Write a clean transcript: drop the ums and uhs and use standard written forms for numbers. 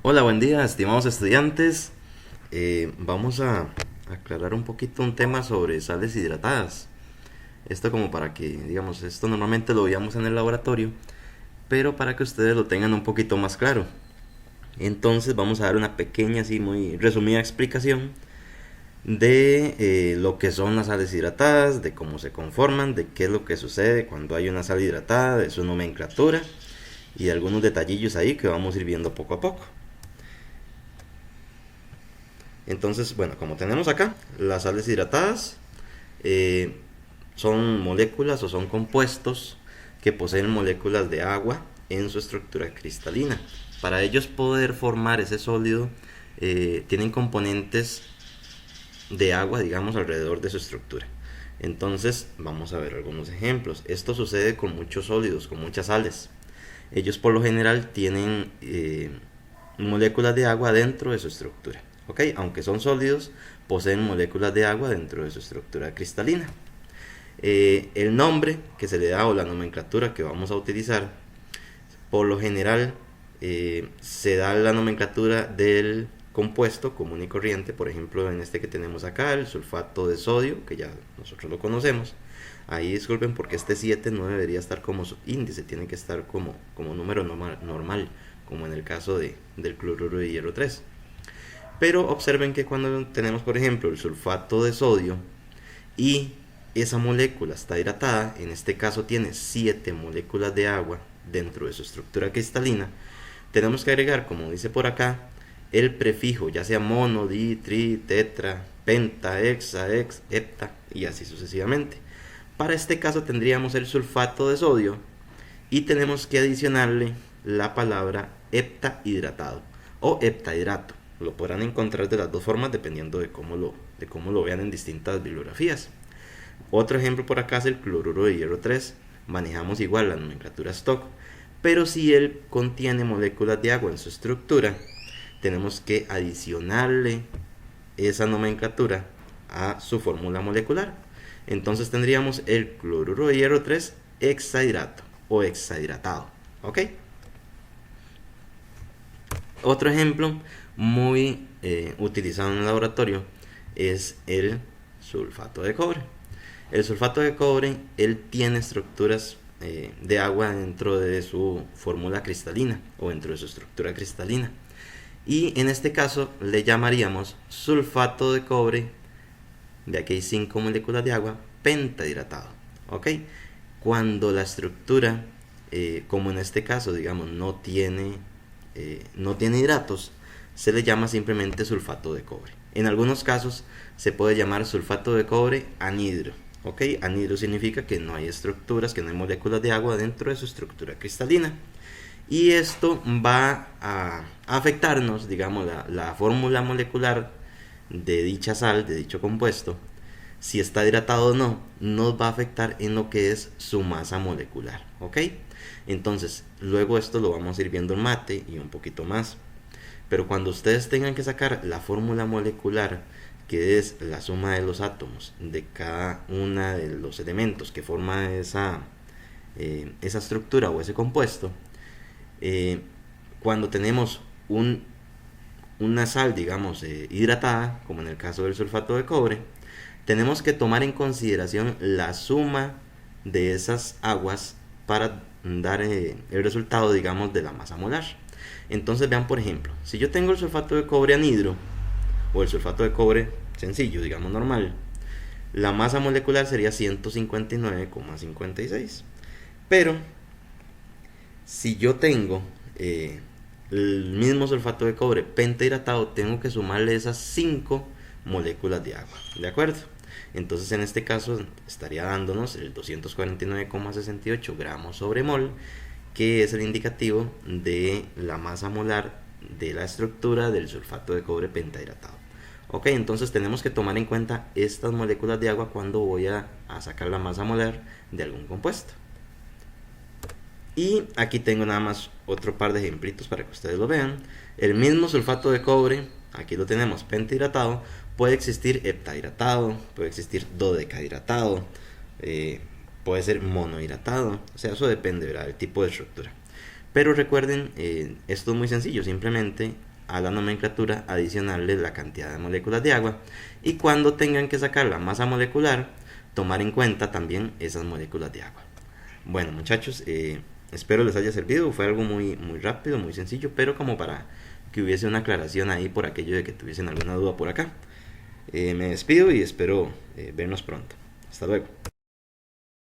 Hola, buen día, estimados estudiantes. Vamos a aclarar un poquito un tema sobre sales hidratadas. Esto como para que, digamos, esto normalmente lo veíamos en el laboratorio, pero para que ustedes lo tengan un poquito más claro. Entonces vamos a dar una pequeña, así muy resumida explicación de lo que son las sales hidratadas, de cómo se conforman, de qué es lo que sucede cuando hay una sal hidratada, de su nomenclatura y de algunos detallillos ahí que vamos a ir viendo poco a poco. Entonces, bueno, como tenemos acá, las sales hidratadas eh, son moléculas o son compuestos que poseen moléculas de agua en su estructura cristalina. Para ellos poder formar ese sólido, tienen componentes de agua, digamos, alrededor de su estructura. Entonces, vamos a ver algunos ejemplos. Esto sucede con muchos sólidos, con muchas sales. Ellos por lo general tienen moléculas de agua dentro de su estructura. ¿Ok? Aunque son sólidos, poseen moléculas de agua dentro de su estructura cristalina. El nombre que se le da o la nomenclatura que vamos a utilizar, por lo general se da la nomenclatura del compuesto común y corriente, por ejemplo en este que tenemos acá, el sulfato de sodio, que ya nosotros lo conocemos. Ahí disculpen porque este 7 no debería estar como índice, tiene que estar como número normal, como en el caso del cloruro de hierro 3. Pero observen que cuando tenemos, por ejemplo, el sulfato de sodio y esa molécula está hidratada, en este caso tiene 7 moléculas de agua dentro de su estructura cristalina, tenemos que agregar, como dice por acá, el prefijo, ya sea mono, di, tri, tetra, penta, hexa, ex, hepta y así sucesivamente. Para este caso tendríamos el sulfato de sodio y tenemos que adicionarle la palabra heptahidratado o heptahidrato. Lo podrán encontrar de las dos formas dependiendo de cómo lo vean en distintas bibliografías. Otro ejemplo por acá es el cloruro de hierro 3. Manejamos igual la nomenclatura stock, pero si él contiene moléculas de agua en su estructura, tenemos que adicionarle esa nomenclatura a su fórmula molecular. Entonces tendríamos el cloruro de hierro 3 hexahidrato o hexahidratado. ¿Ok? Otro ejemplo muy utilizado en el laboratorio es el sulfato de cobre. El sulfato de cobre, él tiene estructuras de agua dentro de su fórmula cristalina o dentro de su estructura cristalina. Y en este caso le llamaríamos sulfato de cobre, de aquí hay 5 moléculas de agua, pentahidratado. ¿Ok? Cuando la estructura, como en este caso, digamos, no tiene hidratos, se le llama simplemente sulfato de cobre. En algunos casos se puede llamar sulfato de cobre anhidro. ¿Ok? Anhidro significa que no hay estructuras, que no hay moléculas de agua dentro de su estructura cristalina. Y esto va a afectarnos, digamos, la fórmula molecular de dicha sal, de dicho compuesto, si está hidratado o no, nos va a afectar en lo que es su masa molecular. ¿Ok? Entonces, luego esto lo vamos a ir viendo en mate y un poquito más. Pero cuando ustedes tengan que sacar la fórmula molecular, que es la suma de los átomos de cada uno de los elementos que forma esa estructura o ese compuesto, eh, cuando tenemos una sal, digamos, hidratada, como en el caso del sulfato de cobre, tenemos que tomar en consideración la suma de esas aguas para dar el resultado, digamos, de la masa molar. Entonces vean, por ejemplo, si yo tengo el sulfato de cobre anhidro o el sulfato de cobre sencillo, digamos normal, la masa molecular sería 159,56. Pero si yo tengo el mismo sulfato de cobre pentahidratado, tengo que sumarle esas 5 moléculas de agua. ¿De acuerdo? Entonces en este caso estaría dándonos el 249,68 gramos sobre mol, que es el indicativo de la masa molar de la estructura del sulfato de cobre pentahidratado. Ok, entonces tenemos que tomar en cuenta estas moléculas de agua cuando voy a sacar la masa molar de algún compuesto. Y aquí tengo nada más otro par de ejemplitos para que ustedes lo vean. El mismo sulfato de cobre, aquí lo tenemos pentahidratado, puede existir heptahidratado, puede existir dodecahidratado, puede ser monohidratado, o sea, eso depende, ¿verdad?, del tipo de estructura. Pero recuerden, esto es muy sencillo, simplemente a la nomenclatura adicionarle la cantidad de moléculas de agua, y cuando tengan que sacar la masa molecular, tomar en cuenta también esas moléculas de agua. Bueno, muchachos, espero les haya servido. Fue algo muy, muy rápido, muy sencillo, pero como para que hubiese una aclaración ahí por aquello de que tuviesen alguna duda por acá. Me despido y espero vernos pronto. Hasta luego.